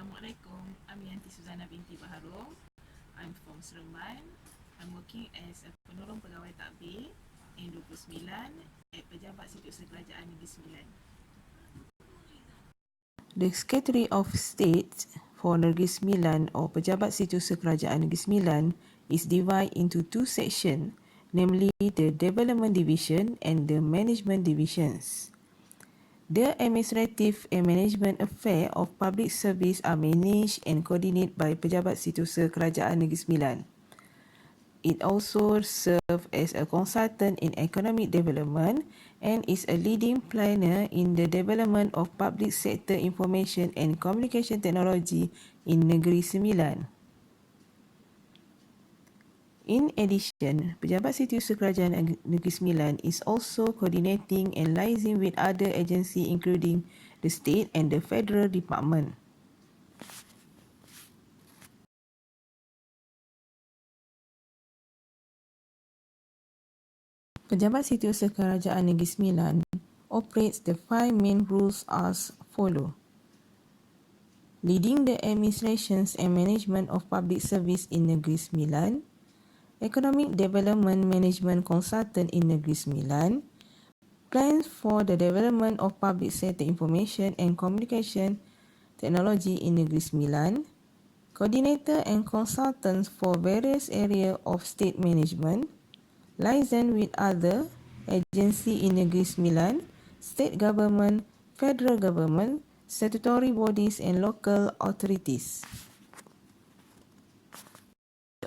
Assalamualaikum. I'm Yanti Suzana binti Baharul. I'm from Seremban. I'm working as a penolong pegawai takbir N29 at Pejabat Setiausaha Kerajaan Negeri Sembilan. The Secretary of State for Negeri Sembilan or Pejabat Setiausaha Kerajaan Negeri Sembilan is divided into two sections, namely the Development Division and the Management Divisions. The administrative and management affairs of public service are managed and coordinated by Pejabat Setiausaha Kerajaan Negeri Sembilan. It also serves as a consultant in economic development and is a leading planner in the development of public sector information and communication technology in Negeri Sembilan. In addition, Pejabat Setiausaha Kerajaan Negeri Sembilan is also coordinating and liaising with other agencies including the state and the federal department. Pejabat Setiausaha Kerajaan Negeri Sembilan operates the 5 main rules as follow. Leading the administrations and management of public service in Negeri Sembilan, economic development management consultant in Negeri Sembilan, plans for the development of public sector information and communication technology in Negeri Sembilan, coordinator and consultants for various areas of state management, liaison with other agencies in Negeri Sembilan, state government, federal government, statutory bodies and local authorities.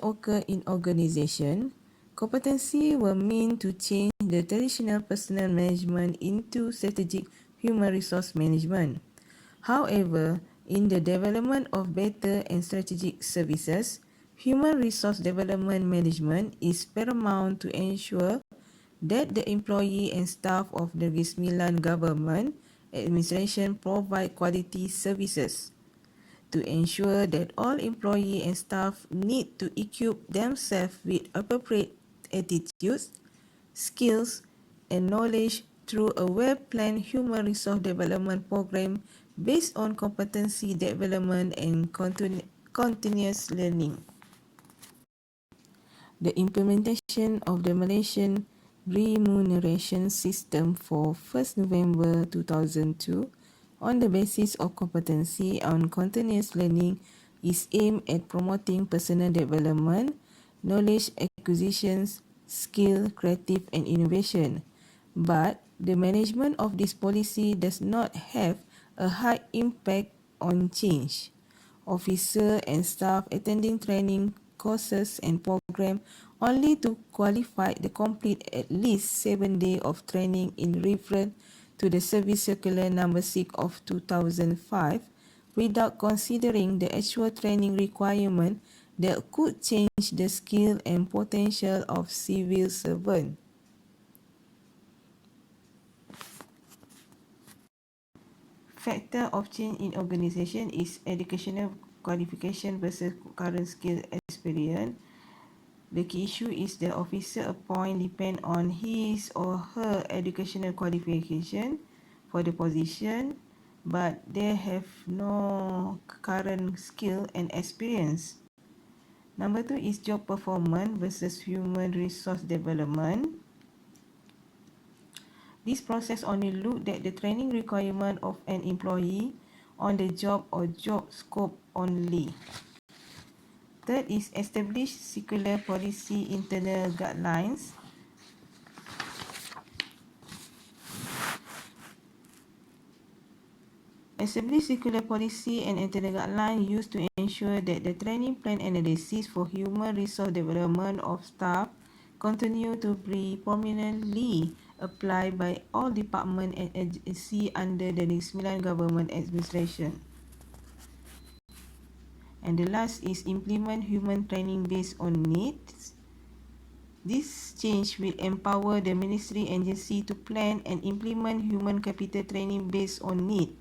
Occur in organisation, competency were meant to change the traditional personnel management into strategic human resource management. However, in the development of better and strategic services, human resource development management is paramount to ensure that the employee and staff of the Negeri Sembilan government administration provide quality services. To ensure that all employee and staff need to equip themselves with appropriate attitudes, skills and knowledge through a well-planned human resource development program based on competency development and continuous learning. The implementation of the Malaysian remuneration system for 1st November 2002 on the basis of competency on continuous learning is aimed at promoting personal development, knowledge acquisitions, skill, creative and innovation. But the management of this policy does not have a high impact on change. Officer and staff attending training courses and program only to qualify to complete at least 7 days of training in reference to the Service Circular number 6 of 2005 without considering the actual training requirement that could change the skill and potential of civil servant. Factor of change in organisation is educational qualification versus current skill experience. The key issue is the officer appointed depend on his or her educational qualification for the position, but they have no current skill and experience. Number 2 is job performance versus human resource development. This process only looked at the training requirement of an employee on the job or job scope only. Third is establish circular policy internal guidelines. Establish circular policy and internal guidelines used to ensure that the training plan analysis for human resource development of staff continue to be prominently applied by all departments and agencies under the Negeri Sembilan government administration. And the last is implement human training based on needs. This change will empower the ministry agency to plan and implement human capital training based on need.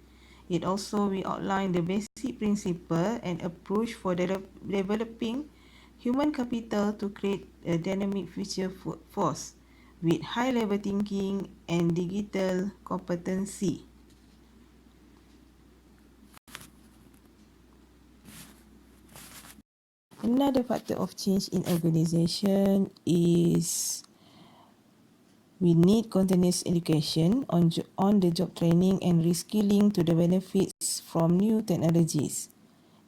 It also will outline the basic principle and approach for developing human capital to create a dynamic future force with high-level thinking and digital competency. Another factor of change in organisation is we need continuous education on the job training and reskilling to the benefits from new technologies.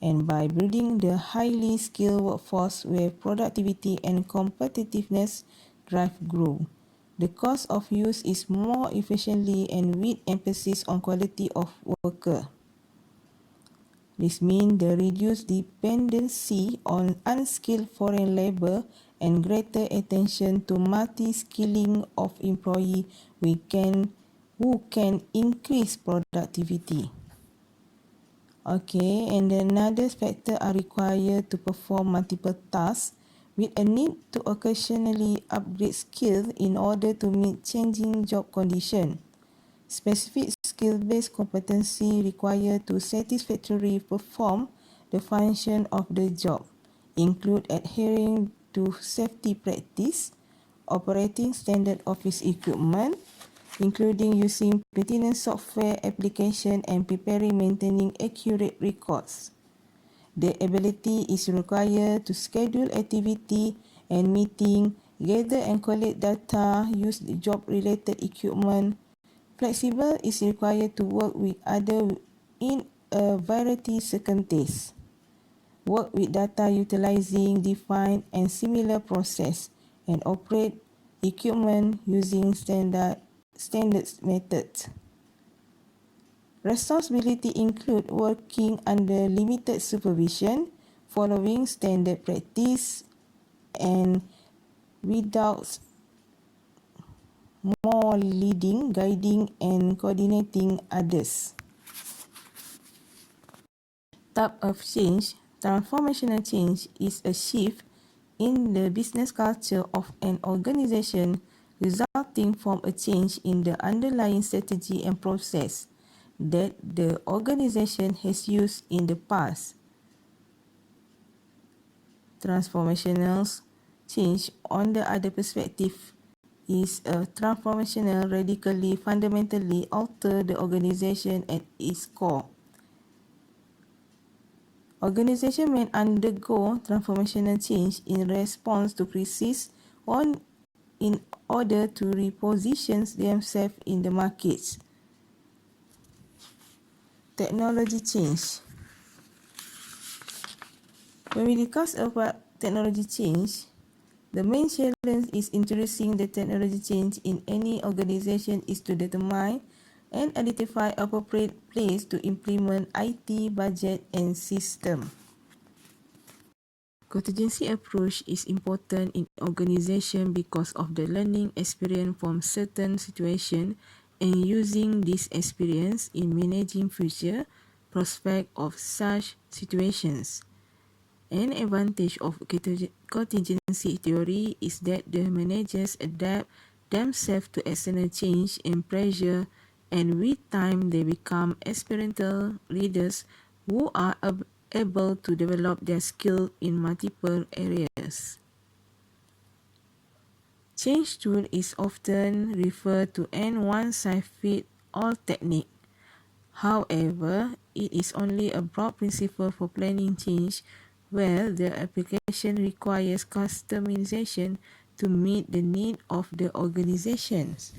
And by building the highly skilled workforce where productivity and competitiveness drive growth, the cost of use is more efficiently and with emphasis on quality of worker. This means the reduced dependency on unskilled foreign labour and greater attention to multi-skilling of employees who can increase productivity. Okay, and another factor are required to perform multiple tasks with a need to occasionally upgrade skills in order to meet changing job conditions. Specific skill-based competency required to satisfactorily perform the function of the job include adhering to safety practice, operating standard office equipment, including using pertinent software application and preparing maintaining accurate records. The ability is required to schedule activity and meeting, gather and collect data, use job-related equipment. Flexible is required to work with others in a variety of circumstances. Work with data utilizing defined and similar process and operate equipment using standard methods. Responsibility include working under limited supervision, following standard practice, and without more leading, guiding, and coordinating others. Type of change, transformational change is a shift in the business culture of an organization resulting from a change in the underlying strategy and process that the organization has used in the past. Transformational change, on the other perspective, is a transformational radically fundamentally alter the organization at its core. Organization may undergo transformational change in response to crisis or in order to reposition themselves in the markets. Technology change. When we discuss about technology change, the main challenge is introducing the technology change in any organization is to determine and identify appropriate place to implement IT, budget, and system. Contingency approach is important in organization because of the learning experience from certain situation and using this experience in managing future prospect of such situations. An advantage of contingency theory is that the managers adapt themselves to external change and pressure, and with time they become experiential leaders who are able to develop their skill in multiple areas. Change tool is often referred to as one-size-fits-all technique. However, it is only a broad principle for planning change where the application requires customization to meet the need of the organizations.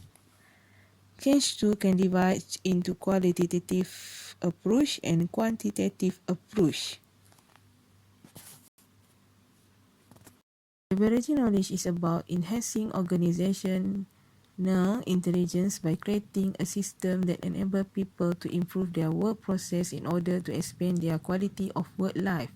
Change tool can divide into qualitative approach and quantitative approach. Leveraging knowledge is about enhancing organizational intelligence by creating a system that enables people to improve their work process in order to expand their quality of work life.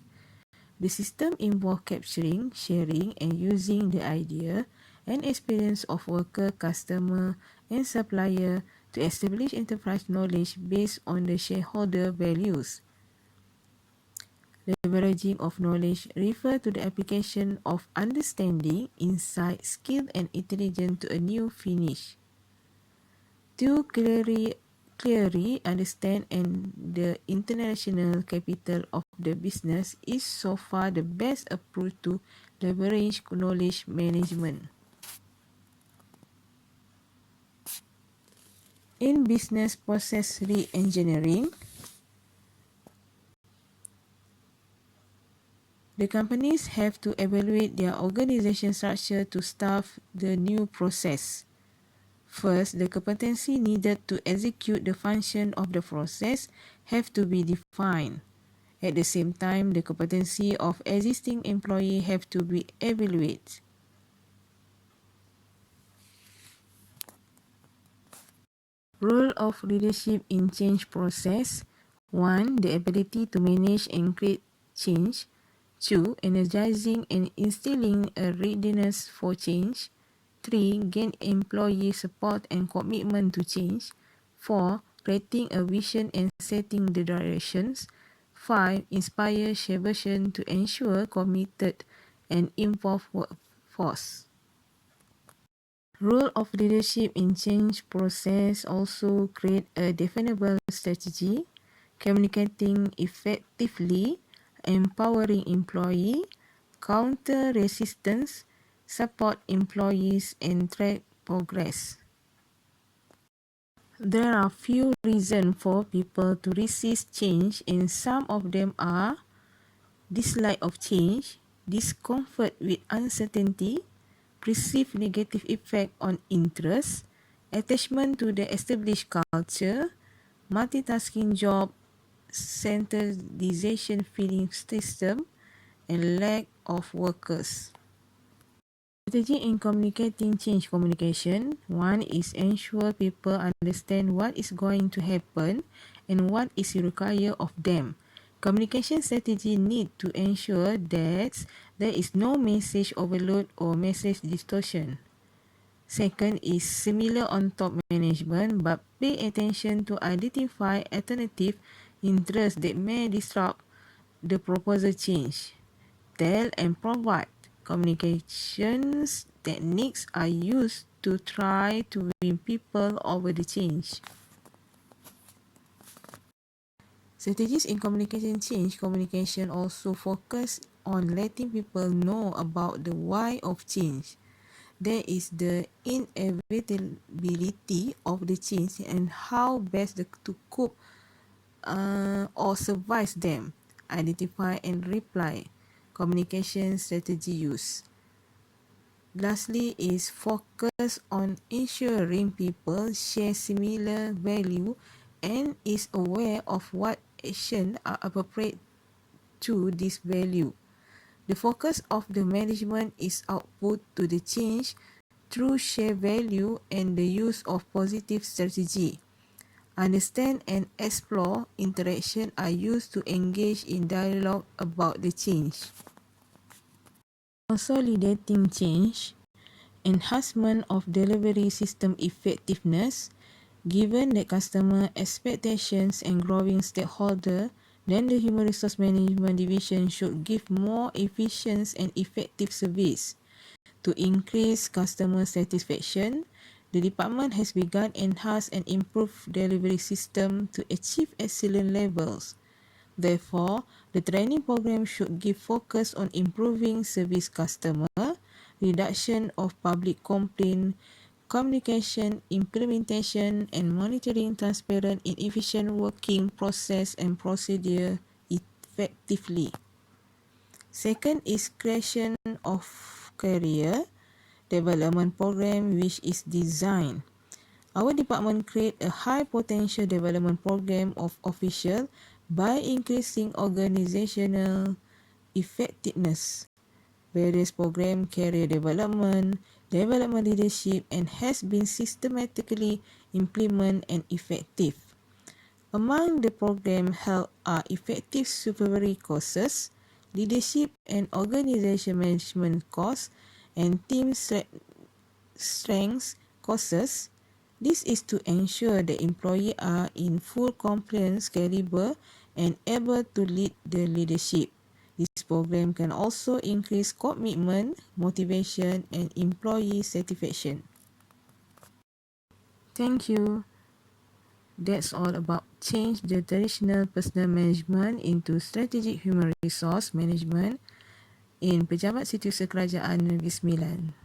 The system involves capturing, sharing, and using the idea and experience of worker, customer, and supplier to establish enterprise knowledge based on the shareholder values. Leveraging of knowledge refers to the application of understanding, insight, skill, and intelligence to a new finish. To clearly understand and the international capital of the business is so far the best approach to leverage knowledge management. In business process re-engineering, The companies have to evaluate their organization structure to staff the new process. First, the competency needed to execute the function of the process have to be defined. At the same time, the competency of existing employees have to be evaluated. Role of leadership in change process. 1. The ability to manage and create change. 2. Energizing and instilling a readiness for change. 3. Gain employee support and commitment to change. 4. Creating a vision and setting the directions. 5. Inspire supervision to ensure committed and involved workforce. Role of leadership in change process also create a definable strategy, communicating effectively, empowering employee, counter resistance, support employees and track progress. There are few reasons for people to resist change, and some of them are dislike of change, discomfort with uncertainty, perceived negative effect on interest, attachment to the established culture, multitasking job, centralization feeling system, and lack of workers. Strategy in communicating change communication. 1 is ensure people understand what is going to happen and what is required of them. Communication strategy need to ensure that there is no message overload or message distortion. Second is similar on top management, but pay attention to identify alternative interests that may disrupt the proposed change. Tell and provide communications techniques are used to try to win people over the change. Strategies in communication change communication also focus on letting people know about the why of change. There is the inevitability of the change and how best to cope or survive them. Identify and reply. Communication strategy use. Lastly is focus on ensuring people share similar value and is aware of what action are appropriate to this value. The focus of the management is output to the change through shared value and the use of positive strategy. Understand and explore interaction are used to engage in dialogue about the change. Consolidating change, enhancement of delivery system effectiveness. Given that customer expectations and growing stakeholder, then the Human Resource Management Division should give more efficient and effective service. To increase customer satisfaction, the department has begun enhance and improve delivery system to achieve excellent levels. Therefore, the training program should give focus on improving service customer, reduction of public complaint, communication, implementation, and monitoring transparent and efficient working process and procedure effectively. Second is creation of career development program which is designed. Our department create a high potential development program of official by increasing organizational effectiveness. Various program career development, development leadership and has been systematically implemented and effective. Among the program held are effective supervisory courses, leadership and organization management course, and team strengths courses. This is to ensure the employees are in full compliance caliber and able to lead the leadership. This program can also increase commitment, motivation, and employee satisfaction. Thank you. That's all about change the traditional personnel management into strategic human resource management in Pejabat Setiausaha Kerajaan Negeri Sembilan.